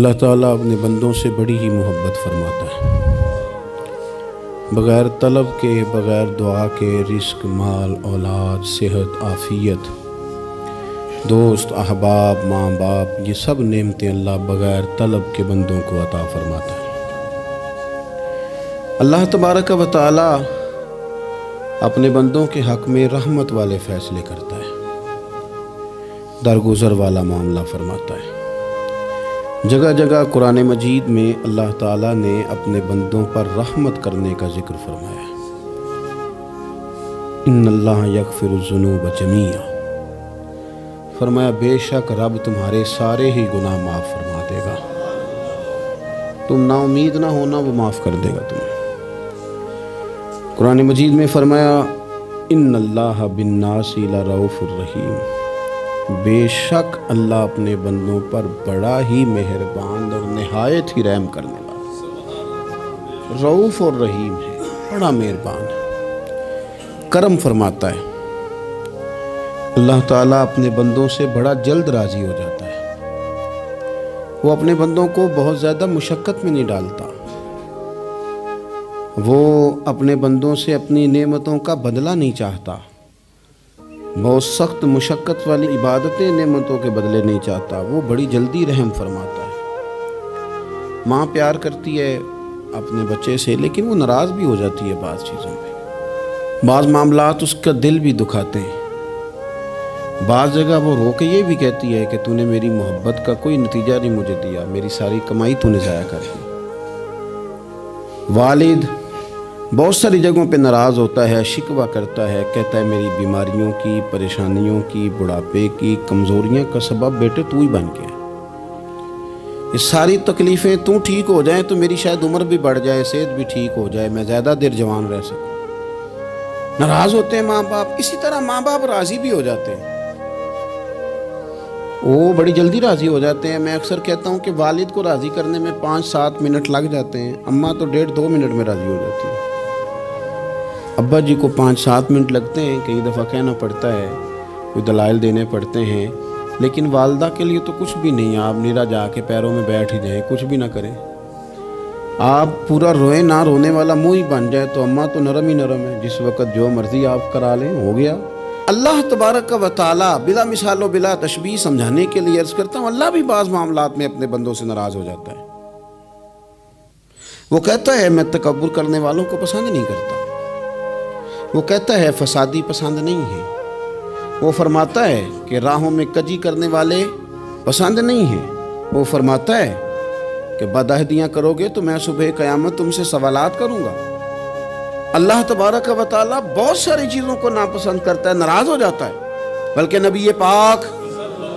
اللہ تعالیٰ اپنے بندوں سے بڑی ہی محبت فرماتا ہے۔ بغیر طلب کے، بغیر دعا کے رزق، مال، اولاد، صحت، عافیت، دوست، احباب، ماں باپ، یہ سب نعمتیں اللہ بغیر طلب کے بندوں کو عطا فرماتا ہے۔ اللہ تبارک و تعالی اپنے بندوں کے حق میں رحمت والے فیصلے کرتا ہے، درگزر والا معاملہ فرماتا ہے۔ جگہ جگہ قرآن مجید میں اللہ تعالیٰ نے اپنے بندوں پر رحمت کرنے کا ذکر فرمایا ہے۔ ان اللہ یغفر الذنوب جمیعا، فرمایا بے شک رب تمہارے سارے ہی گناہ معاف فرما دے گا، تم نا امید نہ ہونا، وہ معاف کر دے گا تمہیں۔ قرآن مجید میں فرمایا ان اللہ بالناس لرؤوف الرحیم، بے شک اللہ اپنے بندوں پر بڑا ہی مہربان اور نہایت ہی رحم کرنے والا، رؤوف اور رحیم ہے، بڑا مہربان ہے، کرم فرماتا ہے۔ اللہ تعالیٰ اپنے بندوں سے بڑا جلد راضی ہو جاتا ہے، وہ اپنے بندوں کو بہت زیادہ مشقت میں نہیں ڈالتا، وہ اپنے بندوں سے اپنی نعمتوں کا بدلہ نہیں چاہتا، بہت سخت مشقت والی عبادتیں نعمتوں کے بدلے نہیں چاہتا، وہ بڑی جلدی رحم فرماتا ہے۔ ماں پیار کرتی ہے اپنے بچے سے، لیکن وہ ناراض بھی ہو جاتی ہے بعض چیزوں پہ، بعض معاملات اس کا دل بھی دکھاتے ہیں، بعض جگہ وہ رو کے یہ بھی کہتی ہے کہ تو نے میری محبت کا کوئی نتیجہ نہیں مجھے دیا، میری ساری کمائی تو نے ضائع کر دی۔ والد بہت ساری جگہوں پہ ناراض ہوتا ہے، شکوہ کرتا ہے، کہتا ہے میری بیماریوں کی، پریشانیوں کی، بڑھاپے کی، کمزوریاں کا سبب بیٹے تو ہی بن گیا، یہ ساری تکلیفیں تو ٹھیک ہو جائیں تو میری شاید عمر بھی بڑھ جائے، صحت بھی ٹھیک ہو جائے، میں زیادہ دیر جوان رہ سکوں۔ ناراض ہوتے ہیں ماں باپ، اسی طرح ماں باپ راضی بھی ہو جاتے ہیں، وہ بڑی جلدی راضی ہو جاتے ہیں۔ میں اکثر کہتا ہوں کہ والد کو راضی کرنے میں 5-7 منٹ لگ جاتے ہیں، اماں تو 1.5-2 منٹ میں راضی ہو جاتی ہے۔ ابا جی کو 5-7 منٹ لگتے ہیں، کئی دفعہ کہنا پڑتا ہے، کوئی دلائل دینے پڑتے ہیں، لیکن والدہ کے لیے تو کچھ بھی نہیں، آپ نیرا جا کے پیروں میں بیٹھ ہی جائیں، کچھ بھی نہ کریں، آپ پورا روئیں، نہ رونے والا منہ ہی بن جائے تو اماں تو نرم ہی نرم ہے، جس وقت جو مرضی آپ کرا لیں ہو گیا۔ اللہ تبارک و تعالی بلا مثال و بلا تشبیہ سمجھانے کے لیے عرض کرتا ہوں، اللہ بھی بعض معاملات میں اپنے بندوں سے ناراض ہو جاتا ہے۔ وہ کہتا ہے میں تکبر کرنے والوں کو پسند نہیں کرتا، وہ کہتا ہے فسادی پسند نہیں ہے، وہ فرماتا ہے کہ راہوں میں کجی کرنے والے پسند نہیں ہیں، وہ فرماتا ہے کہ بدعہدیاں کرو گے تو میں صبح قیامت تم سے سوالات کروں گا۔ اللہ تبارک و تعالیٰ بہت ساری چیزوں کو ناپسند کرتا ہے، ناراض ہو جاتا ہے، بلکہ نبی پاک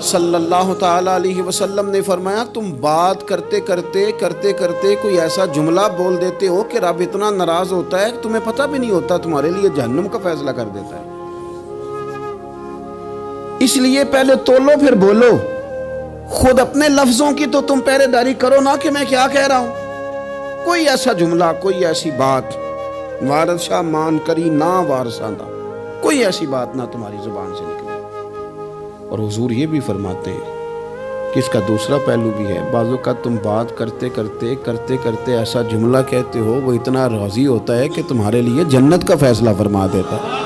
صلی اللہ تعالیٰ علیہ وسلم نے فرمایا تم بات کرتے کرتے کوئی ایسا جملہ بول دیتے ہو کہ رب اتنا ناراض ہوتا ہے کہ تمہیں پتہ بھی نہیں ہوتا، تمہارے لیے جہنم کا فیصلہ کر دیتا ہے۔ اس لیے پہلے تولو پھر بولو، خود اپنے لفظوں کی تو تم پہرے داری کرو نا کہ میں کیا کہہ رہا ہوں۔ کوئی ایسا جملہ، کوئی ایسی بات وارث شاہ مان کری نہ وارثاندہ، کوئی ایسی بات نہ تمہاری زبان سے نکلے۔ اور حضور یہ بھی فرماتے ہیں کہ اس کا دوسرا پہلو بھی ہے، بعض اوقات تم بات کرتے ایسا جملہ کہتے ہو وہ اتنا راضی ہوتا ہے کہ تمہارے لیے جنت کا فیصلہ فرما دیتا ہے۔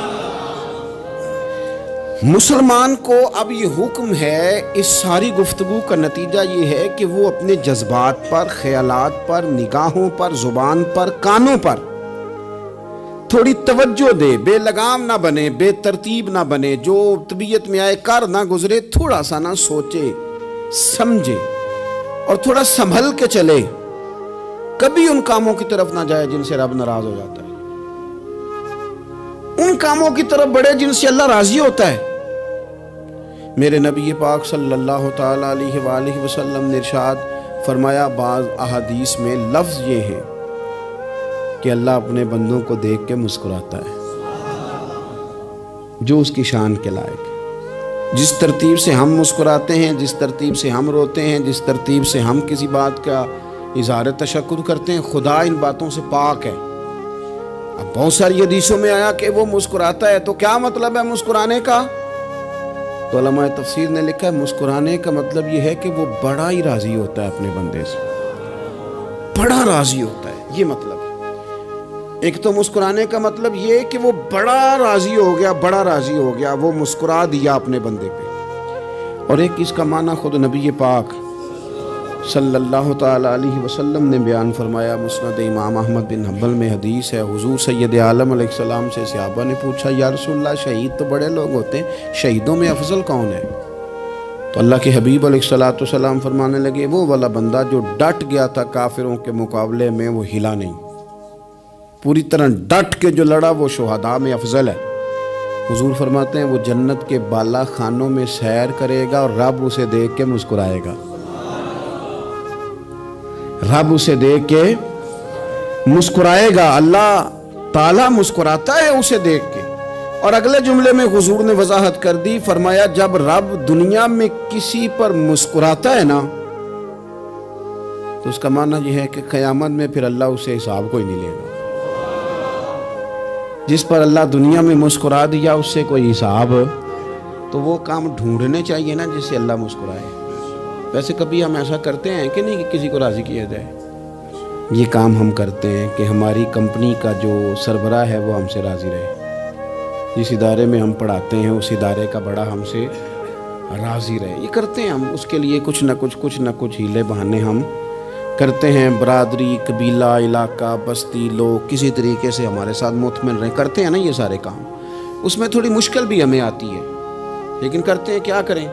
مسلمان کو اب یہ حکم ہے، اس ساری گفتگو کا نتیجہ یہ ہے کہ وہ اپنے جذبات پر، خیالات پر، نگاہوں پر، زبان پر، کانوں پر تھوڑی توجہ دے، بے لگام نہ بنے، بے ترتیب نہ بنے، جو طبیعت میں آئے کر نہ گزرے، تھوڑا سا نہ سوچے سمجھے اور تھوڑا سنبھل کے چلے، کبھی ان کاموں کی طرف نہ جائے جن سے رب ناراض ہو جاتا ہے، ان کاموں کی طرف بڑھے جن سے اللہ راضی ہوتا ہے۔ میرے نبی پاک صلی اللہ تعالیٰ علیہ وآلہ وسلم نے ارشاد فرمایا، بعض احادیث میں لفظ یہ ہے کہ اللہ اپنے بندوں کو دیکھ کے مسکراتا ہے جو اس کی شان کے لائق ہے۔ جس ترتیب سے ہم مسکراتے ہیں، جس ترتیب سے ہم روتے ہیں، جس ترتیب سے ہم کسی بات کا اظہار تشکر کرتے ہیں، خدا ان باتوں سے پاک ہے۔ اب بہت ساری حدیثوں میں آیا کہ وہ مسکراتا ہے، تو کیا مطلب ہے مسکرانے کا؟ تو علماء تفسیر نے لکھا ہے مسکرانے کا مطلب یہ ہے کہ وہ بڑا ہی راضی ہوتا ہے اپنے بندے سے، بڑا راضی ہوتا ہے، یہ مطلب ہے۔ ایک تو مسکرانے کا مطلب یہ کہ وہ بڑا راضی ہو گیا، بڑا راضی ہو گیا، وہ مسکرا دیا اپنے بندے پہ۔ اور ایک اس کا معنی خود نبی پاک صلی اللہ تعالیٰ علیہ وسلم نے بیان فرمایا۔ مسند امام احمد بن حنبل میں حدیث ہے، حضور سید عالم علیہ السلام سے صحابہ نے پوچھا یا رسول اللہ شہید تو بڑے لوگ ہوتے ہیں، شہیدوں میں افضل کون ہے؟ تو اللہ کے حبیب علیہ السلام فرمانے لگے وہ والا بندہ جو ڈٹ گیا تھا کافروں کے مقابلے میں، وہ ہلا نہیں، پوری طرح ڈٹ کے جو لڑا وہ شہداء میں افضل ہے۔ حضور فرماتے ہیں وہ جنت کے بالا خانوں میں سیر کرے گا اور رب اسے دیکھ کے مسکرائے گا، رب اسے دیکھ کے مسکرائے گا، اللہ تعالیٰ مسکراتا ہے اسے دیکھ کے۔ اور اگلے جملے میں حضور نے وضاحت کر دی، فرمایا جب رب دنیا میں کسی پر مسکراتا ہے نا تو اس کا معنی یہ ہے کہ قیامت میں پھر اللہ اسے حساب کوئی نہیں لے گا۔ جس پر اللہ دنیا میں مسکرا دیا اس سے کوئی حساب، تو وہ کام ڈھونڈنے چاہیے نا جس سے اللہ مسکرائے۔ ویسے کبھی ہم ایسا کرتے ہیں کہ نہیں کہ کسی کو راضی کیا جائے؟ یہ کام ہم کرتے ہیں کہ ہماری کمپنی کا جو سربراہ ہے وہ ہم سے راضی رہے، جس ادارے میں ہم پڑھاتے ہیں اس ادارے کا بڑا ہم سے راضی رہے، یہ کرتے ہیں ہم۔ اس کے لیے کچھ نہ کچھ ہیلے بہانے ہم کرتے ہیں، برادری، قبیلہ، علاقہ، بستی، لوگ کسی طریقے سے ہمارے ساتھ مطمئن رہیں، کرتے ہیں نا یہ سارے کام۔ اس میں تھوڑی مشکل بھی ہمیں آتی ہے لیکن کرتے ہیں، کیا کریں۔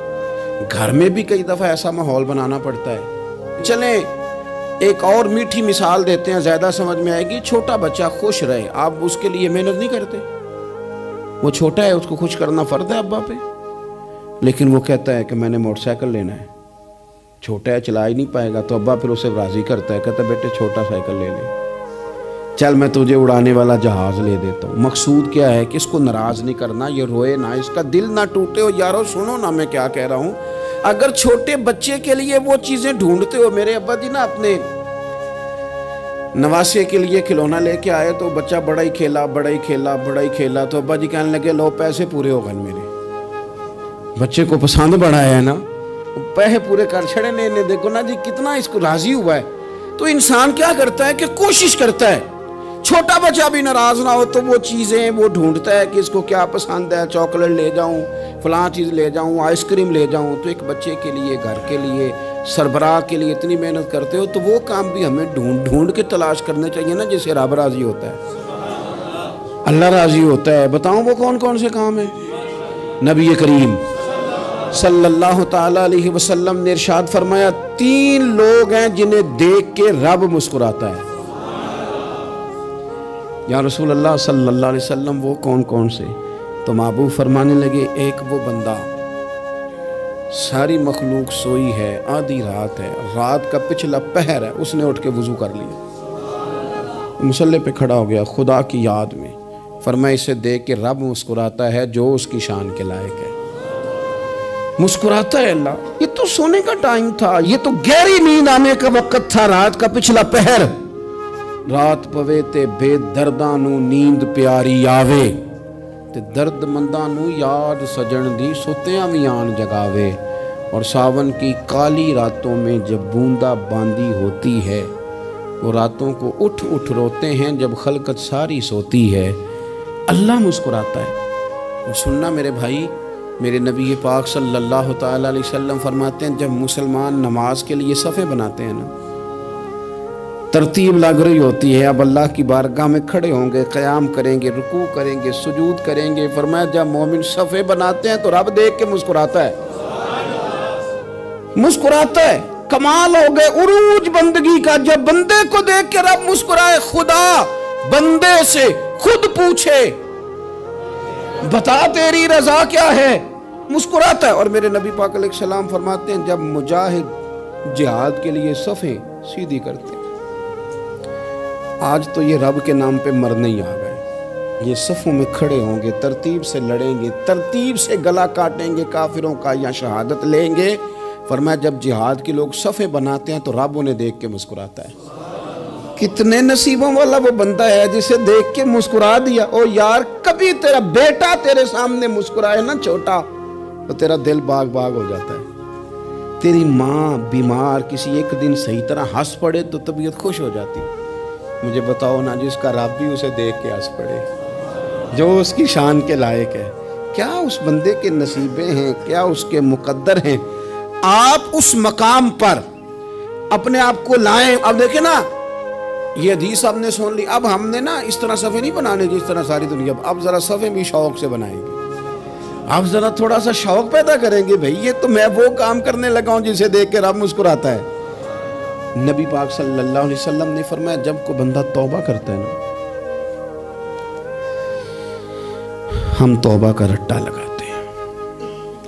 گھر میں بھی کئی دفعہ ایسا ماحول بنانا پڑتا ہے۔ چلیں ایک اور میٹھی مثال دیتے ہیں، زیادہ سمجھ میں آئے گی۔ چھوٹا بچہ خوش رہے، آپ اس کے لیے محنت نہیں کرتے، وہ چھوٹا ہے اس کو خوش کرنا فرض ہے ابا پہ، لیکن وہ کہتا ہے کہ میں نے موٹر سائیکل لینا ہے، چھوٹا ہے چلا ہی نہیں پائے گا، تو ابا پھر اسے راضی کرتا ہے، کہتا ہے بیٹے چھوٹا سائیکل لے لے، چل میں تجھے اڑانے والا جہاز لے دیتا ہوں۔ مقصود کیا ہے کہ اس کو ناراض نہیں کرنا، یہ روئے نہ، اس کا دل نہ ٹوٹے۔ ہو یارو سنو نا میں کیا کہہ رہا ہوں، اگر چھوٹے بچے کے لیے وہ چیزیں ڈھونڈتے ہو، میرے ابا جی نا اپنے نواسے کے لیے کھلونا لے کے آئے تو بچہ بڑا ہی کھیلا، تو ابا جی کہنے لگے لو پیسے پورے ہو گئے، میرے بچے کو پسند بڑا ہے نا، پیسے پورے کر چھڑے نے، دیکھو نا جی کتنا اس کو راضی ہوا ہے۔ تو انسان کیا کرتا ہے کہ کوشش کرتا ہے، چھوٹا بچہ بھی ناراض نہ ہو تو وہ چیزیں وہ ڈھونڈتا ہے کہ اس کو کیا پسند ہے، چاکلیٹ لے جاؤں، فلاں چیز لے جاؤں، آئس کریم لے جاؤں۔ تو ایک بچے کے لیے، گھر کے لیے، سربراہ کے لیے اتنی محنت کرتے ہو تو وہ کام بھی ہمیں ڈھونڈ کے تلاش کرنے چاہیے نا جس سے رب راضی ہوتا ہے، اللہ راضی ہوتا ہے۔ بتاؤں وہ کون کون سے کام ہیں؟ نبی کریم صلی اللہ تعالیٰ علیہ وسلم نے ارشاد فرمایا 3 لوگ ہیں جنہیں دیکھ کے رب مسکراتا ہے۔ یا رسول اللہ صلی اللہ علیہ وسلم وہ کون کون سے؟ تو محبوب فرمانے لگے ایک وہ بندہ ساری مخلوق سوئی ہے، آدھی رات ہے، رات کا پچھلا پہر ہے، اس نے اٹھ کے وضو کر لیا، مصلی پہ کھڑا ہو گیا خدا کی یاد میں، فرمایا اسے دیکھ کے رب مسکراتا ہے جو اس کی شان کے لائق ہے، مسکراتا ہے اللہ۔ یہ تو سونے کا ٹائم تھا، یہ تو گہری نیند آنے کا وقت تھا، رات کا پچھلا پہر۔ رات پوے تے بے درداں نو نیند پیاری آوے، تے درد منداں نو یاد سجن دی ستیاں وی آن جگاوے۔ اور ساون کی کالی راتوں میں جب بوندا باندی ہوتی ہے، وہ راتوں کو اٹھ روتے ہیں جب خلقت ساری سوتی ہے، اللہ مسکراتا ہے۔ اور سننا میرے بھائی، میرے نبی پاک صلی اللہ تعالیٰ علیہ وسلم فرماتے ہیں جب مسلمان نماز کے لیے صفیں بناتے ہیں نا، ترتیب لگ رہی ہوتی ہے، اب اللہ کی بارگاہ میں کھڑے ہوں گے، قیام کریں گے، رکوع کریں گے، سجود کریں گے، فرمایا جب مومن صفیں بناتے ہیں تو رب دیکھ کے مسکراتا ہے، مسکراتا ہے۔ کمال ہو گئے عروج بندگی کا، جب بندے کو دیکھ کے رب مسکرائے، خدا بندے سے خود پوچھے بتا تیری رضا کیا ہے، مسکراتا ہے۔ اور میرے نبی پاک علیہ السلام فرماتے ہیں جب مجاہد جہاد کے لیے صفیں سیدھی کرتے ہیں، آج تو یہ رب کے نام پہ مرنے ہی آ گئے، یہ صفوں میں کھڑے ہوں گے، ترتیب سے لڑیں گے، ترتیب سے گلا کاٹیں گے کافروں کا یا شہادت لیں گے۔ فرمایا جب جہاد کے لوگ صفیں بناتے ہیں تو رب انہیں دیکھ کے مسکراتا ہے۔ کتنے نصیبوں والا وہ بندہ ہے جسے دیکھ کے مسکرا دیا۔ او یار کبھی تیرا بیٹا تیرے سامنے مسکرائے نا چھوٹا، تو تیرا دل باغ باغ ہو جاتا ہے. تیری ماں بیمار کسی ایک دن صحیح طرح ہنس پڑے تو طبیعت خوش ہو جاتی. مجھے بتاؤ نا جس کا رب بھی اسے دیکھ کے ہنس پڑے, جو اس کی شان کے لائق ہے, کیا اس بندے کے نصیبیں ہیں, کیا اس کے مقدر ہیں. آپ اس مقام پر اپنے آپ کو لائیں. اب دیکھیں نا, یہ حدیث آپ نے سن لی, اب ہم نے نا اس طرح صفحے نہیں بنانے جس طرح ساری دنیا, اب ذرا صفحے بھی شوق سے بنائیں گے. اب ذرا تھوڑا سا شوق پیدا کریں گے, بھئی یہ تو میں وہ کام کرنے لگا ہوں جسے دیکھ کے رب مسکراتا ہے. نبی پاک صلی اللہ علیہ وسلم نے فرمایا جب کوئی بندہ توبہ کرتا ہے نا, ہم توبہ کا رٹا لگاتے ہیں,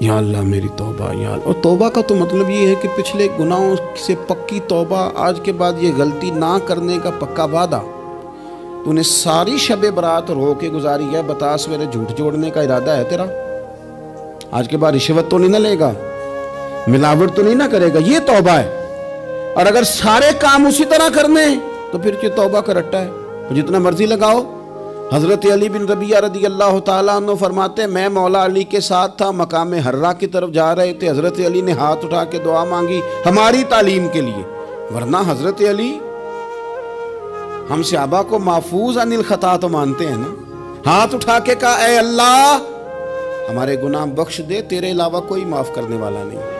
یا اللہ میری توبہ, یا اللہ. اور توبہ کا تو مطلب یہ ہے کہ پچھلے گناہوں سے پکی توبہ, آج کے بعد یہ غلطی نہ کرنے کا پکا وعدہ. تو نے ساری شب برات رو کے گزاری ہے, بتا سویرے جھوٹ جوڑنے کا ارادہ ہے تیرا؟ آج کے بعد رشوت تو نہیں نہ لے گا, ملاوٹ تو نہیں نہ کرے گا, یہ توبہ ہے. اور اگر سارے کام اسی طرح کرنے تو پھر یہ توبہ کا رٹا ہے, تو جتنا مرضی لگاؤ. حضرت علی بن ربیعہ رضی اللہ تعالیٰ عنہ فرماتے ہیں میں مولا علی کے ساتھ تھا, مقام حرہ کی طرف جا رہے تھے, حضرت علی نے ہاتھ اٹھا کے دعا مانگی ہماری تعلیم کے لیے. ورنہ حضرت علی ہم صحابہ کو محفوظ عن الخطا تو مانتے ہیں نا. ہاتھ اٹھا کے کہا اے اللہ ہمارے گناہ بخش دے, تیرے علاوہ کوئی معاف کرنے والا نہیں.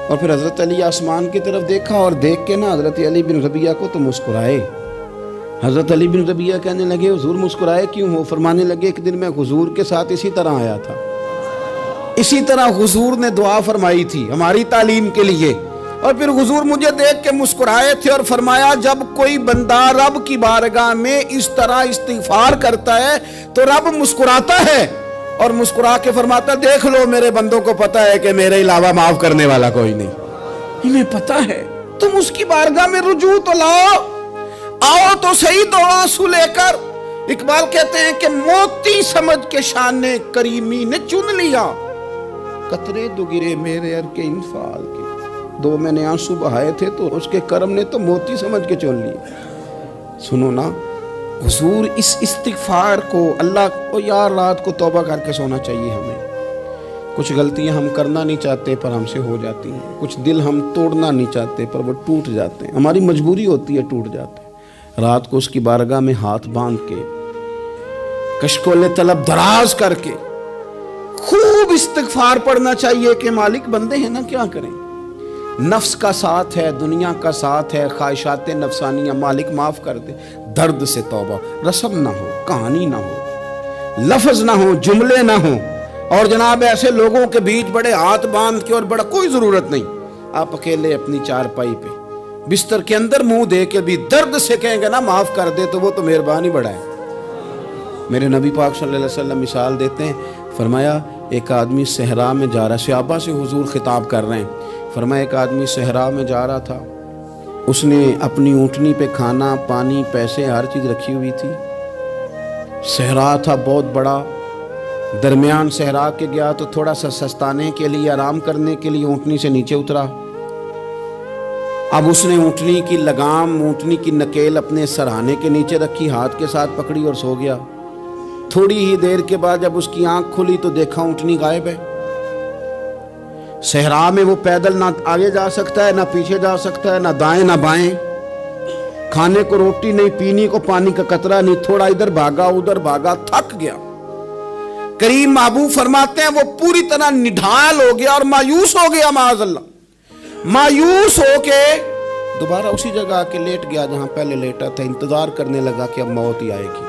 اور پھر حضرت علی آسمان کی طرف دیکھا اور دیکھ کے نا حضرت علی بن ربیعہ کو تو مسکرائے. حضرت علی بن ربیعہ کہنے لگے حضور مسکرائے کیوں ہو؟ فرمانے لگے ایک دن میں حضور کے ساتھ اسی طرح آیا تھا, اسی طرح حضور نے دعا فرمائی تھی ہماری تعلیم کے لیے, اور پھر حضور مجھے دیکھ کے مسکرائے تھے اور فرمایا جب کوئی بندہ رب کی بارگاہ میں اس طرح استغفار کرتا ہے تو رب مسکراتا ہے, اور مسکرا کے فرماتا دیکھ لو میرے بندوں کو پتا ہے کہ میرے علاوہ معاف کرنے والا کوئی نہیں. انہیں پتا ہے, تم اس کی بارگاہ میں رجوع تو لاؤ, آؤ تو صحیح دو آنسو لے کر. اقبال کہتے ہیں کہ موتی سمجھ کے شان کریمی نے چن لیا, قطرے دو گرے میرے ار کے انفعال کے. دو میں نے آنسو بہائے تھے تو اس کے کرم نے تو موتی سمجھ کے چن لیا. سنو نا, حضور اس استغفار کو اللہ کو یار رات کو توبہ کر کے سونا چاہیے ہمیں. کچھ غلطیاں ہم کرنا نہیں چاہتے پر ہم سے ہو جاتی ہیں, کچھ دل ہم توڑنا نہیں چاہتے پر وہ ٹوٹ جاتے ہیں, ہماری مجبوری ہوتی ہے ٹوٹ جاتے ہیں. رات کو اس کی بارگاہ میں ہاتھ باندھ کے کشکول طلب دراز کر کے خوب استغفار پڑھنا چاہیے کہ مالک بندے ہیں نا کیا کریں, نفس کا ساتھ ہے, دنیا کا ساتھ ہے, خواہشات نفسانیہ, مالک معاف کر دے. درد سے توبہ, رسم نہ ہو, کہانی نہ ہو, لفظ نہ ہو, جملے نہ ہو, اور جناب ایسے لوگوں کے بیچ بڑے ہاتھ باندھ کے اور بڑا کوئی ضرورت نہیں. آپ اکیلے اپنی چارپائی پہ بستر کے اندر منہ دے کے بھی درد سے کہیں گے نا معاف کر دے تو وہ تو مہربانی بڑا ہے. میرے نبی پاک صلی اللہ علیہ وسلم مثال دیتے ہیں, فرمایا ایک آدمی صحرا میں جا رہا, صحابہ سے حضور خطاب کر رہے ہیں, فرمایا ایک آدمی صحرا میں جا رہا تھا, اس نے اپنی اونٹنی پہ کھانا پانی پیسے ہر چیز رکھی ہوئی تھی. صحرا تھا بہت بڑا, درمیان صحرا کے گیا تو تھوڑا سا سستانے کے لیے آرام کرنے کے لیے اونٹنی سے نیچے اترا. اب اس نے اونٹنی کی لگام, اونٹنی کی نکیل اپنے سرہانے کے نیچے رکھی, ہاتھ کے ساتھ پکڑی اور سو گیا. تھوڑی ہی دیر کے بعد جب اس کی آنکھ کھلی تو دیکھا اونٹنی غائب ہے. صحرا میں وہ پیدل نہ آگے جا سکتا ہے, نہ پیچھے جا سکتا ہے, نہ دائیں نہ بائیں, کھانے کو روٹی نہیں, پینے کو پانی کا قطرہ نہیں, تھوڑا ادھر بھاگا ادھر بھاگا, تھک گیا. کریم محبوب فرماتے ہیں وہ پوری طرح نڈھال ہو گیا اور مایوس ہو گیا, معاذ اللہ. مایوس ہو کے دوبارہ اسی جگہ آ کے لیٹ گیا جہاں پہلے لیٹا تھا, انتظار کرنے لگا کہ اب موت ہی آئے گی,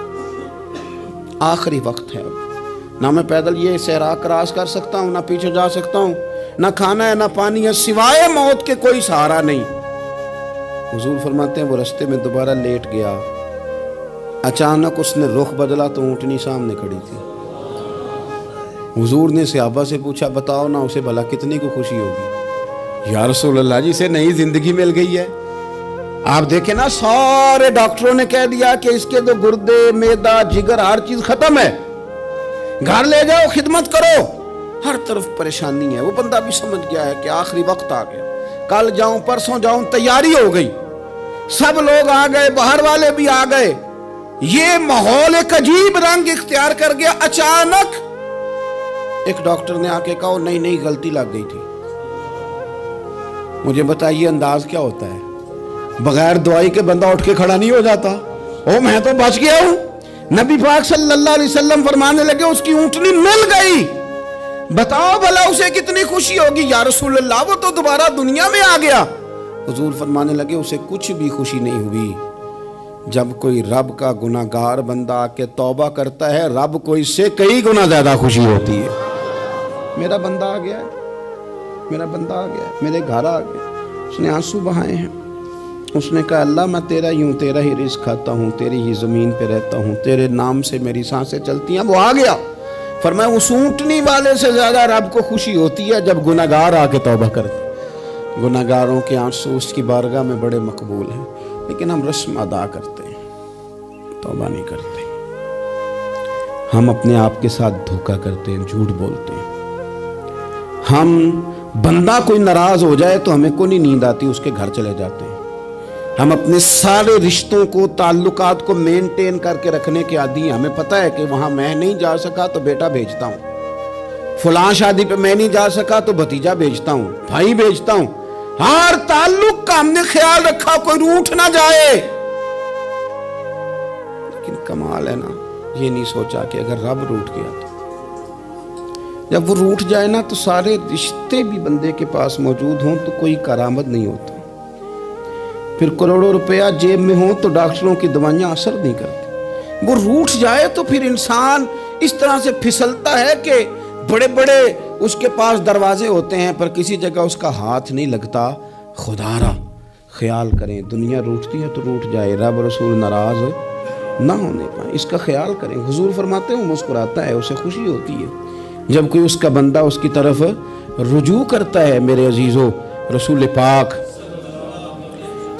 آخری وقت ہے, اب نہ میں پیدل یہ صحرا کراس کر سکتا ہوں, نہ پیچھے جا سکتا ہوں, نہ کھانا ہے نہ پانی ہے, سوائے موت کے کوئی سہارا نہیں. حضور فرماتے ہیں وہ رستے میں دوبارہ لیٹ گیا, اچانک اس نے رخ بدلا تو اونٹنی سامنے کھڑی تھی. حضور نے صحابہ سے پوچھا بتاؤ نا اسے بھلا کتنی کو خوشی ہوگی؟ یا رسول اللہ جی سے نئی زندگی مل گئی ہے. آپ دیکھیں نا سارے ڈاکٹروں نے کہہ دیا کہ اس کے تو گردے معدہ جگر ہر چیز ختم ہے, گھر لے جاؤ خدمت کرو, ہر طرف پریشانی ہے. وہ بندہ بھی سمجھ گیا ہے کہ آخری وقت آ گیا, کل جاؤں پرسوں جاؤں, تیاری ہو گئی, سب لوگ آ گئے, باہر والے بھی آ گئے, یہ ماحول ایک عجیب رنگ اختیار کر گیا. اچانک ایک ڈاکٹر نے آ کے کہا نہیں نہیں غلطی لگ گئی تھی. مجھے بتائیے انداز کیا ہوتا ہے؟ بغیر دوائی کے بندہ اٹھ کے کھڑا نہیں ہو جاتا. او میں تو بچ گیا ہوں. نبی پاک صلی اللہ علیہ وسلم فرمانے لگے اس کی اونٹنی مل گئی. بتاؤ بھلا اسے کتنی خوشی ہوگی. یا رسول اللہ وہ تو دوبارہ دنیا میں آ گیا. حضور فرمانے لگے اسے کچھ بھی خوشی نہیں ہوئی. جب کوئی رب کا گناہگار بندہ آ کے توبہ کرتا ہے رب کو اس سے کئی گنا زیادہ خوشی ہوتی ہے. میرا بندہ آ گیا ہے, میرا بندہ آ گیا ہے, میرے گھر آ گیا. اس نے آنسو بہائے ہیں. اس نے کہا اللہ میں تیرا ہی ہوں, تیرا ہی رزق کھاتا ہوں, تیری ہی زمین پہ رہتا ہوں, تیرے نام سے میری سانسیں چلتی ہیں. وہ آ گیا. فرمایا اس اونٹنی والے سے زیادہ رب کو خوشی ہوتی ہے جب گناہگار آ کے توبہ کرتے. گناہگاروں کے آنسو اس کی بارگاہ میں بڑے مقبول ہیں, لیکن ہم رسم ادا کرتے ہیں, توبہ نہیں کرتے. ہم اپنے آپ کے ساتھ دھوکہ کرتے ہیں, جھوٹ بولتے ہیں. ہم بندہ کوئی ناراض ہو جائے تو ہمیں کو نہیں نیند آتی, اس کے گھر چلے جاتے ہیں. ہم اپنے سارے رشتوں کو تعلقات کو مینٹین کر کے رکھنے کے عادی ہیں. ہمیں پتہ ہے کہ وہاں میں نہیں جا سکا تو بیٹا بھیجتا ہوں, فلاں شادی پہ میں نہیں جا سکا تو بھتیجا بھیجتا ہوں, بھائی بھیجتا ہوں. ہر تعلق کا ہم نے خیال رکھا کوئی روٹھ نہ جائے. لیکن کمال ہے نا, یہ نہیں سوچا کہ اگر رب روٹھ گیا تو جب وہ روٹھ جائے نا تو سارے رشتے بھی بندے کے پاس موجود ہوں تو کوئی کرامت نہیں ہوتا. پھر کروڑوں روپیہ جیب میں ہوں تو ڈاکٹروں کی دوائیاں اثر نہیں کرتی. وہ روٹھ جائے تو پھر انسان اس طرح سے پھسلتا ہے کہ بڑے بڑے اس کے پاس دروازے ہوتے ہیں پر کسی جگہ اس کا ہاتھ نہیں لگتا. خدا را خیال کریں, دنیا روٹتی ہے تو روٹ جائے, رب رسول ناراض نہ ہونے پائیں, اس کا خیال کریں. حضور فرماتے ہیں وہ مسکراتا ہے, اسے خوشی ہوتی ہے جب کوئی اس کا بندہ اس کی طرف رجوع کرتا ہے. میرے عزیزو, رسول پاک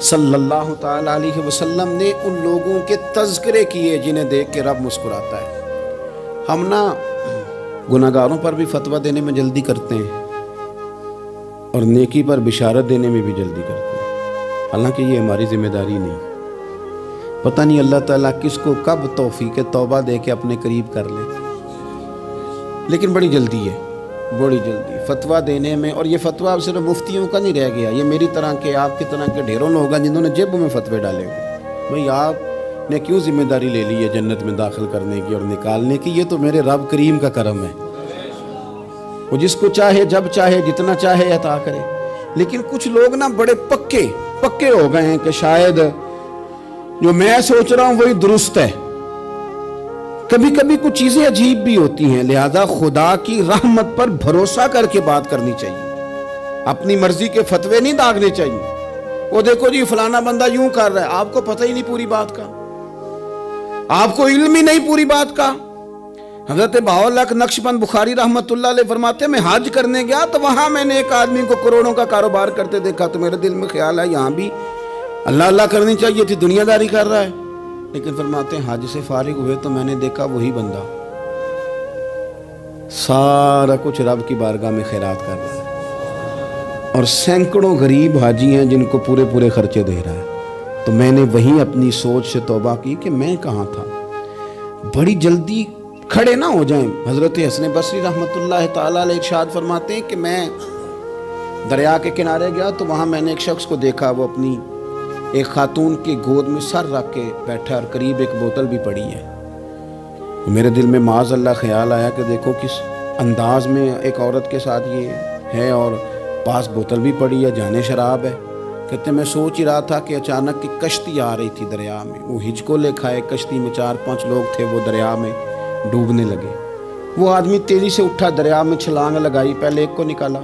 صلی اللہ تعالی علیہ وسلم نے ان لوگوں کے تذکرے کیے جنہیں دیکھ کے رب مسکراتا ہے. ہم نا گناہگاروں پر بھی فتویٰ دینے میں جلدی کرتے ہیں اور نیکی پر بشارت دینے میں بھی جلدی کرتے ہیں, حالانکہ یہ ہماری ذمہ داری نہیں. پتہ نہیں اللہ تعالیٰ کس کو کب توفیق توبہ دے کے اپنے قریب کر لے, لیکن بڑی جلدی ہے, بڑی جلدی فتویٰ دینے میں. اور یہ فتویٰ اب صرف مفتیوں کا نہیں رہ گیا, یہ میری طرح کے آپ کی طرح کے ڈھیروں لوگ ہیں جنہوں نے جیبوں میں فتوے ڈالے ہوئے. بھئی آپ نے کیوں ذمہ داری لے لی ہے جنت میں داخل کرنے کی اور نکالنے کی؟ یہ تو میرے رب کریم کا کرم ہے, وہ جس کو چاہے جب چاہے جتنا چاہے عطا کرے. لیکن کچھ لوگ نا بڑے پکے ہو گئے ہیں کہ شاید جو میں سوچ رہا ہوں وہی درست ہے. کبھی کبھی کچھ چیزیں عجیب بھی ہوتی ہیں, لہذا خدا کی رحمت پر بھروسہ کر کے بات کرنی چاہیے, اپنی مرضی کے فتوے نہیں داغنے چاہیے. وہ دیکھو جی فلانا بندہ یوں کر رہا ہے, آپ کو پتہ ہی نہیں پوری بات کا, آپ کو علم ہی نہیں پوری بات کا. حضرت بہاءاللہ نقشبند بخاری رحمت اللہ علیہ فرماتے ہیں میں حج کرنے گیا تو وہاں میں نے ایک آدمی کو کروڑوں کا کاروبار کرتے دیکھا تو میرے دل میں خیال ہے یہاں بھی اللہ اللہ کرنی چاہیے تھی, دنیا داری کر رہا ہے. لیکن فرماتے ہیں حج سے فارغ ہوئے تو میں نے دیکھا وہی بندہ سارا کچھ رب کی بارگاہ میں خیرات کر رہا ہے اور سینکڑوں غریب حاجی ہیں جن کو پورے خرچے دے رہا ہے. تو میں نے وہیں اپنی سوچ سے توبہ کی کہ میں کہاں تھا. بڑی جلدی کھڑے نہ ہو جائیں. حضرت حسن بصری رحمت اللہ تعالیٰ علیہ ارشاد فرماتے ہیں کہ میں دریا کے کنارے گیا تو وہاں میں نے ایک شخص کو دیکھا, وہ اپنی ایک خاتون کی گود میں سر رکھ کے بیٹھا اور قریب ایک بوتل بھی پڑی ہے. میرے دل میں معاذ اللہ خیال آیا کہ دیکھو کس انداز میں ایک عورت کے ساتھ یہ ہے اور پاس بوتل بھی پڑی ہے, جانے شراب ہے. کہتے میں سوچ ہی رہا تھا کہ اچانک ایک کشتی آ رہی تھی دریا میں, وہ ہچکو لے کھائے, کشتی میں 4-5 لوگ تھے, وہ دریا میں ڈوبنے لگے. وہ آدمی تیزی سے اٹھا, دریا میں چھلانگ لگائی, پہلے ایک کو نکالا,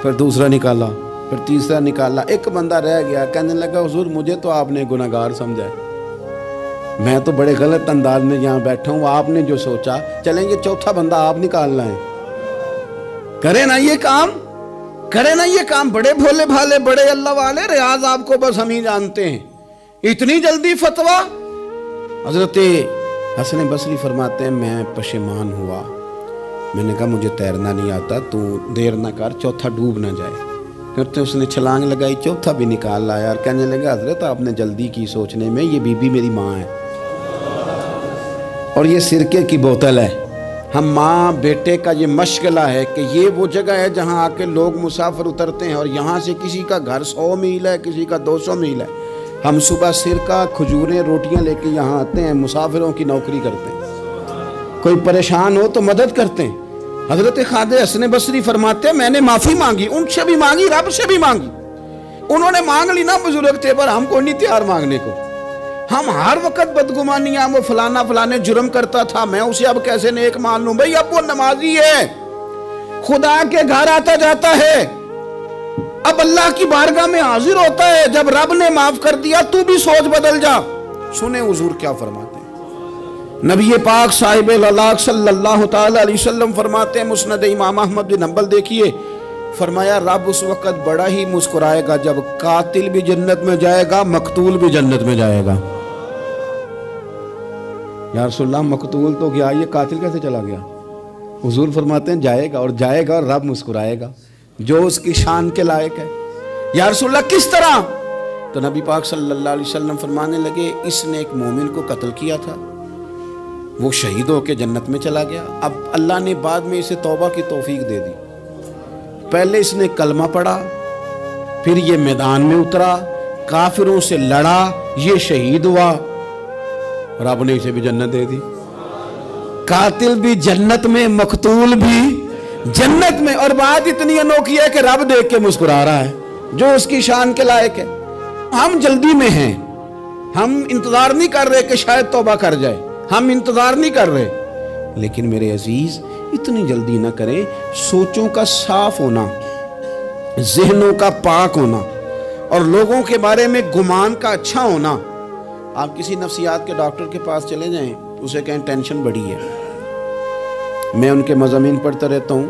پھر دوسرا نکالا, پھر تیسرا نکالا, ایک بندہ رہ گیا. کہنے لگا حضور مجھے تو آپ نے گناہگار سمجھا ہے, میں تو بڑے غلط انداز میں یہاں بیٹھا ہوں, آپ نے جو سوچا چلیں یہ چوتھا بندہ آپ نکالنا ہے, کرے نا یہ کام, کرے نا یہ کام. بڑے بھولے بھالے بڑے اللہ والے, ریاض آپ کو بس ہم ہی جانتے ہیں, اتنی جلدی فتویٰ. حضرت حسن بصری فرماتے ہیں میں پشیمان ہوا, میں نے کہا مجھے تیرنا نہیں آتا, تو دیر نہ کر, چوتھا ڈوب نہ جائے. پھر تو اس نے چھلانگ لگائی, چوتھا بھی نکال لایا اور کہنے لگا حضرت آپ نے جلدی کی سوچنے میں, یہ بی بی میری ماں ہے اور یہ سرکے کی بوتل ہے, ہم ماں بیٹے کا یہ مشغلہ ہے کہ یہ وہ جگہ ہے جہاں آ کے لوگ مسافر اترتے ہیں، اور یہاں سے کسی کا گھر 100 میل ہے، کسی کا 200 میل ہے، ہم صبح سرکہ کھجوریں روٹیاں لے کے یہاں آتے ہیں، مسافروں کی نوکری کرتے ہیں، کوئی پریشان ہو تو مدد کرتے ہیں۔ حضرت خواجہ حسن بصری فرماتے ہیں میں نے معافی مانگی، ان سے بھی مانگی، رب سے بھی مانگی، انہوں نے مانگ لی نا بزرگ تھے، پر ہم کو نہیں تیار مانگنے کو۔ ہم ہر وقت بدگمانیاں، وہ فلانا فلانے جرم کرتا تھا، میں اسے اب کیسے نیک مان لوں؟ بھئی اب وہ نمازی ہے، خدا کے گھر آتا جاتا ہے، اب اللہ کی بارگاہ میں حاضر ہوتا ہے، جب رب نے معاف کر دیا تو بھی سوچ بدل جا۔ سنیں حضور کیا فرماتے ہیں، نبی پاک صاحب اللہ صلی اللہ تعالی علیہ وسلم فرماتے ہیں، مسند امام احمد بن حنبل دیکھیے، فرمایا رب اس وقت بڑا ہی مسکرائے گا جب قاتل بھی جنت میں جائے گا، مقتول بھی جنت میں جائے گا۔ یا رسول اللہ مقتول تو گیا، یہ قاتل کیسے چلا گیا؟ حضور فرماتے ہیں جائے گا، اور جائے گا اور رب مسکرائے گا، جو اس کی شان کے لائق ہے۔ یا رسول اللہ کس طرح؟ تو نبی پاک صلی اللہ علیہ وسلم فرمانے لگے اس نے ایک مومن کو قتل کیا تھا، وہ شہید ہو کے جنت میں چلا گیا، اب اللہ نے بعد میں اسے توبہ کی توفیق دے دی، پہلے اس نے کلمہ پڑھا، پھر یہ میدان میں اترا، کافروں سے لڑا، یہ شہید ہوا، رب نے اسے بھی جنت دے دی۔ قاتل بھی جنت میں، مقتول بھی جنت میں، اور بات اتنی انوکھی ہے کہ رب دیکھ کے مسکرا رہا ہے، جو اس کی شان کے لائق ہے۔ ہم جلدی میں ہیں، ہم انتظار نہیں کر رہے کہ شاید توبہ کر جائے، ہم انتظار نہیں کر رہے، لیکن میرے عزیز اتنی جلدی نہ کریں۔ سوچوں کا صاف ہونا، ذہنوں کا پاک ہونا، اور لوگوں کے بارے میں گمان کا اچھا ہونا۔ آپ کسی نفسیات کے ڈاکٹر کے پاس چلے جائیں، اسے کہیں ٹینشن بڑی ہے، میں ان کے مضامین پڑھتا رہتا ہوں،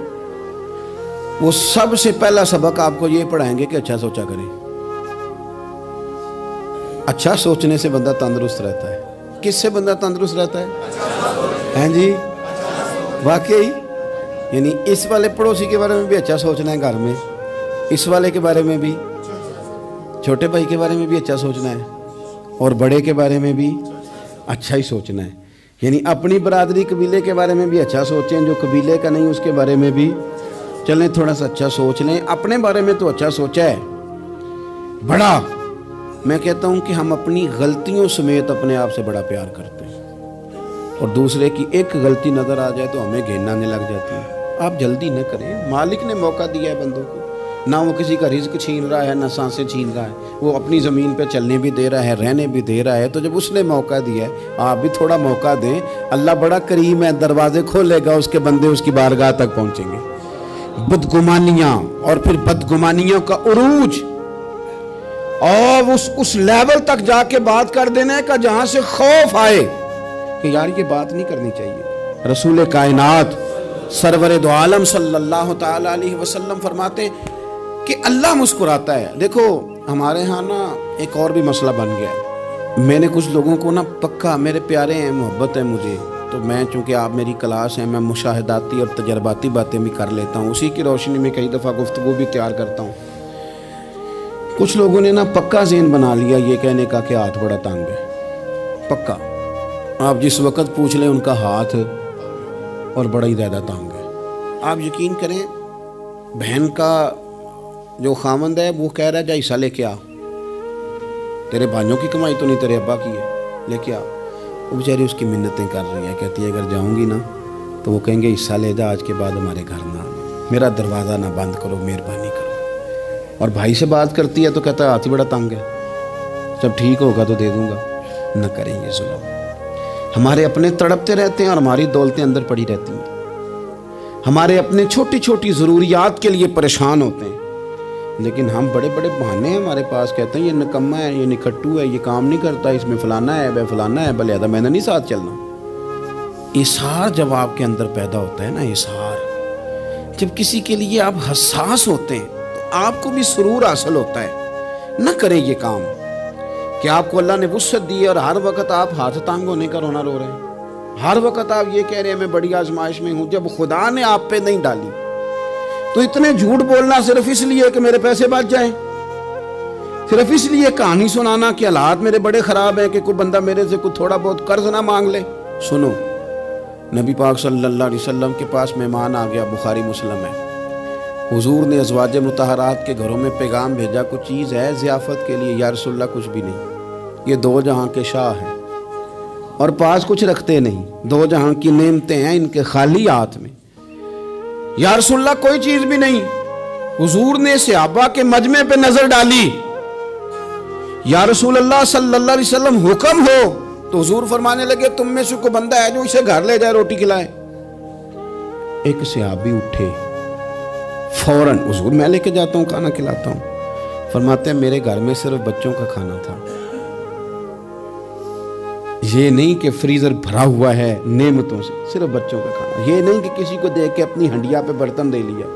وہ سب سے پہلا سبق آپ کو یہ پڑھائیں گے کہ اچھا سوچا کریں۔ اچھا سوچنے سے بندہ تندرست رہتا ہے۔ کس سے بندہ تندرست رہتا ہے؟ ہیں جی واقعی، یعنی اس والے پڑوسی کے بارے میں بھی اچھا سوچنا ہے، گھر میں اس والے کے بارے میں بھی، چھوٹے بھائی کے بارے میں بھی اچھا سوچنا ہے، اور بڑے کے بارے میں بھی اچھا ہی سوچنا ہے۔ یعنی اپنی برادری قبیلے کے بارے میں بھی اچھا سوچیں، جو قبیلے کا نہیں اس کے بارے میں بھی چلیں تھوڑا سا اچھا سوچ لیں۔ اپنے بارے میں تو اچھا سوچا ہے بڑا، میں کہتا ہوں کہ ہم اپنی غلطیوں سمیت اپنے آپ سے بڑا پیار کرتے ہیں، اور دوسرے کی ایک غلطی نظر آ جائے تو ہمیں گھن آنے لگ جاتی ہے۔ آپ جلدی نہ کریں، مالک نے موقع دیا ہے بندوں کو، نہ وہ کسی کا رزق چھین رہا ہے، نہ سانسیں چھین رہا ہے، وہ اپنی زمین پہ چلنے بھی دے رہا ہے، رہنے بھی دے رہا ہے، تو جب اس نے موقع دیا ہے آپ بھی تھوڑا موقع دیں۔ اللہ بڑا کریم ہے، دروازے کھولے گا، اس کے بندے اس کی بارگاہ تک پہنچیں گے۔ بدگمانیاں اور پھر بدگمانیوں کا عروج، اور اس لیول تک جا کے بات کر دینے کا جہاں سے خوف آئے کہ یار یہ بات نہیں کرنی چاہیے۔ رسول کائنات سرور دو عالم صلی اللہ تعالی علیہ وسلم فرماتے کہ اللہ مسکراتا ہے۔ دیکھو ہمارے ہاں نا ایک اور بھی مسئلہ بن گیا ہے، میں نے کچھ لوگوں کو نا پکا، میرے پیارے ہیں، محبت ہے مجھے، تو میں چونکہ آپ میری کلاس ہیں، میں مشاہداتی اور تجرباتی باتیں بھی کر لیتا ہوں، اسی کی روشنی میں کئی دفعہ گفتگو بھی تیار کرتا ہوں۔ کچھ لوگوں نے نا پکا ذہن بنا لیا یہ کہنے کا کہ ہاتھ بڑا تنگ ہے، پکا، آپ جس وقت پوچھ لیں ان کا ہاتھ اور بڑا ہی زیادہ تنگ ہے۔ آپ یقین کریں، بہن کا جو خامند ہے وہ کہہ رہا ہے جا حصہ لے کے آ، تیرے بھائیوں کی کمائی تو نہیں، تیرے ابا کی ہے، لے کے آ۔ وہ بیچاری اس کی منتیں کر رہی ہے، کہتی ہے اگر جاؤں گی نا تو وہ کہیں گے حصہ لے جا، آج کے بعد ہمارے گھر نہ آنا، میرا دروازہ نہ بند کرو، مہربانی کرو۔ اور بھائی سے بات کرتی ہے تو کہتا ہے ہاتھ ہی بڑا تنگ ہے، جب ٹھیک ہوگا تو دے دوں گا۔ نہ کریں یہ ظلم۔ ہمارے اپنے تڑپتے رہتے ہیں اور ہماری دولتیں اندر پڑی رہتی ہیں، ہمارے اپنے چھوٹی چھوٹی ضروریات کے لیے پریشان ہوتے ہیں، لیکن ہم بڑے بڑے بہانے ہیں ہمارے پاس، کہتے ہیں یہ نکما ہے، یہ نکھٹو ہے، یہ کام نہیں کرتا، اس میں فلانا ہے، بے فلانا ہے، بلے میں نے نہیں ساتھ چلنا۔ اظہار جب آپ کے اندر پیدا ہوتا ہے نا، اظہار، جب کسی کے لیے آپ حساس ہوتے ہیں تو آپ کو بھی سرور حاصل ہوتا ہے۔ نہ کریں یہ کام کہ آپ کو اللہ نے وسعت دی ہے اور ہر وقت آپ ہاتھ تانگ ہونے کا رونا رو رہے ہیں، ہر وقت آپ یہ کہہ رہے ہیں میں بڑی آزمائش میں ہوں، جب خدا نے آپ پہ نہیں ڈالی تو اتنے جھوٹ بولنا صرف اس لیے کہ میرے پیسے بچ جائیں، صرف اس لیے کہانی سنانا کہ حالات میرے بڑے خراب ہیں کہ کوئی بندہ میرے سے کوئی تھوڑا بہت قرض نہ مانگ لے۔ سنو، نبی پاک صلی اللہ علیہ وسلم کے پاس مہمان آ گیا، بخاری مسلم ہے۔ حضور نے ازواج مطہرات کے گھروں میں پیغام بھیجا، کچھ چیز ہے ضیافت کے لیے؟ یا رسول اللہ کچھ بھی نہیں، یہ دو جہاں کے شاہ ہیں اور پاس کچھ رکھتے نہیں، دو جہاں کی نعمتیں ہیں ان کے خالی ہاتھ میں۔ یا رسول اللہ کوئی چیز بھی نہیں۔ حضور نے صحابہ کے مجمع پہ نظر ڈالی، یا رسول اللہ صلی اللہ علیہ وسلم حکم ہو، تو حضور فرمانے لگے تم میں سے کوئی بندہ ہے جو اسے گھر لے جائے روٹی کھلائے؟ ایک صحابی اٹھے فوراً، حضور میں لے کے جاتا ہوں کھانا کھلاتا ہوں۔ فرماتے ہیں میرے گھر میں صرف بچوں کا کھانا تھا، یہ نہیں کہ فریزر بھرا ہوا ہے نعمتوں سے، صرف بچوں کا کھانا۔ یہ نہیں کہ کسی کو دیکھ کے اپنی ہنڈیا پہ برتن دے لیا،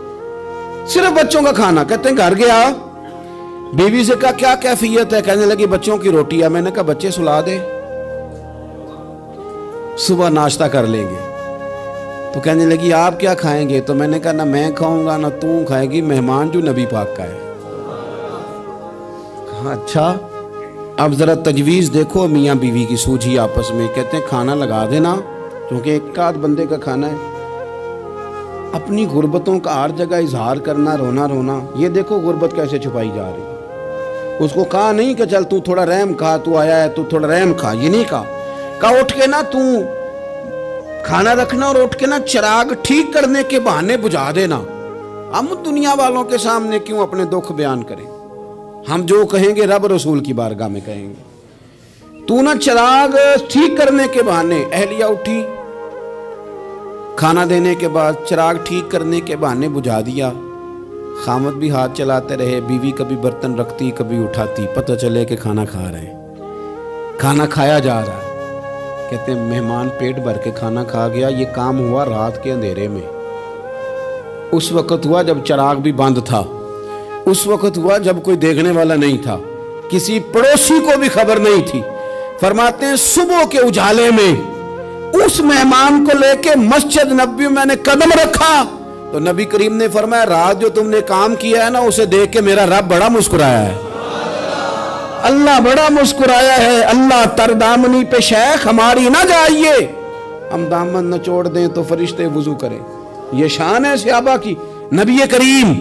صرف بچوں کا کھانا۔ کہتے ہیں گھر گیا، بیوی سے کہا کیا کیفیت ہے؟ کہنے لگی بچوں کی روٹی ہے۔ میں نے کہا بچے سلا دے، صبح ناشتہ کر لیں گے۔ تو کہنے لگی آپ کیا کھائیں گے؟ تو میں نے کہا نہ میں کھاؤں گا نہ تو کھائے گی، مہمان جو نبی پاک کا ہے۔ کہا اچھا، اب ذرا تجویز دیکھو میاں بیوی کی سوجھی آپس میں۔ کہتے ہیں کھانا لگا دینا، کیونکہ ایک آدھ بندے کا کھانا ہے۔ اپنی غربتوں کا ہر جگہ اظہار کرنا، رونا رونا، یہ دیکھو غربت کیسے چھپائی جا رہی۔ اس کو کہا نہیں کہ چل تو تھوڑا رحم کھا، تو آیا ہے تو تھوڑا رحم کھا، یہ نہیں کہا۔ کہا اٹھ کے نا تو کھانا رکھنا اور اٹھ کے نا چراغ ٹھیک کرنے کے بہانے بجھا دینا۔ ہم دنیا والوں کے سامنے کیوں اپنے دکھ بیان کریں؟ ہم جو کہیں گے رب رسول کی بارگاہ میں کہیں گے۔ تو نا چراغ ٹھیک کرنے کے بہانے، اہلیہ اٹھی کھانا دینے کے بعد چراغ ٹھیک کرنے کے بہانے بجھا دیا۔ خامد بھی ہاتھ چلاتے رہے، بیوی کبھی برتن رکھتی کبھی اٹھاتی، پتہ چلے کہ کھانا کھا رہے ہیں، کھانا کھایا جا رہا ہے۔ کہتے ہیں مہمان پیٹ بھر کے کھانا کھا گیا۔ یہ کام ہوا رات کے اندھیرے میں، اس وقت ہوا جب چراغ بھی بند تھا، اس وقت ہوا جب کوئی دیکھنے والا نہیں تھا، کسی پڑوسی کو بھی خبر نہیں تھی۔ فرماتے ہیں صبح کے اجالے میں اس مہمان کو لے کے مسجد نبوی میں نے قدم رکھا تو نبی کریم نے فرمایا رات جو تم نے کام کیا ہے نا، اسے دیکھ کے میرا رب بڑا مسکرایا ہے، اللہ بڑا مسکرایا ہے۔ اللہ تر دامنی پہ شیخ ہماری نہ جائیے، ہم دامن نہ چھوڑ دیں تو فرشتے وضو کریں۔ یہ شان ہے صحابہ کی۔ نبی کریم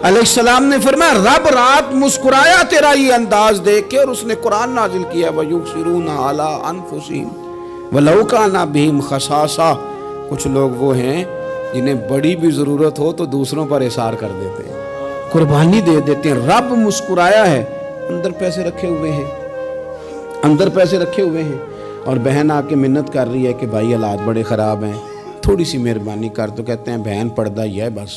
علیہ السلام نے فرمایا رب رات مسکرایا تیرا یہ انداز دیکھ کے، اور اس نے قرآن نازل کیا وَيُؤْثِرُونَ عَلَىٰ أَنفُسِهِمْ وَلَوْ كَانَ بِهِمْ خَصَاصَةٌ۔ کچھ لوگ وہ ہیں جنہیں بڑی بھی ضرورت ہو تو دوسروں پر اثار کر دیتے ہیں، قربانی دے دیتے ہیں۔ رب مسکرایا ہے، اندر پیسے رکھے ہوئے ہیں، اندر پیسے رکھے ہوئے ہیں، اور بہن آ کے منت کر رہی ہے کہ بھائی حالات بڑے خراب ہیں، تھوڑی سی مہربانی کر۔ تو کہتے ہیں بہن پردہ ہی ہے بس،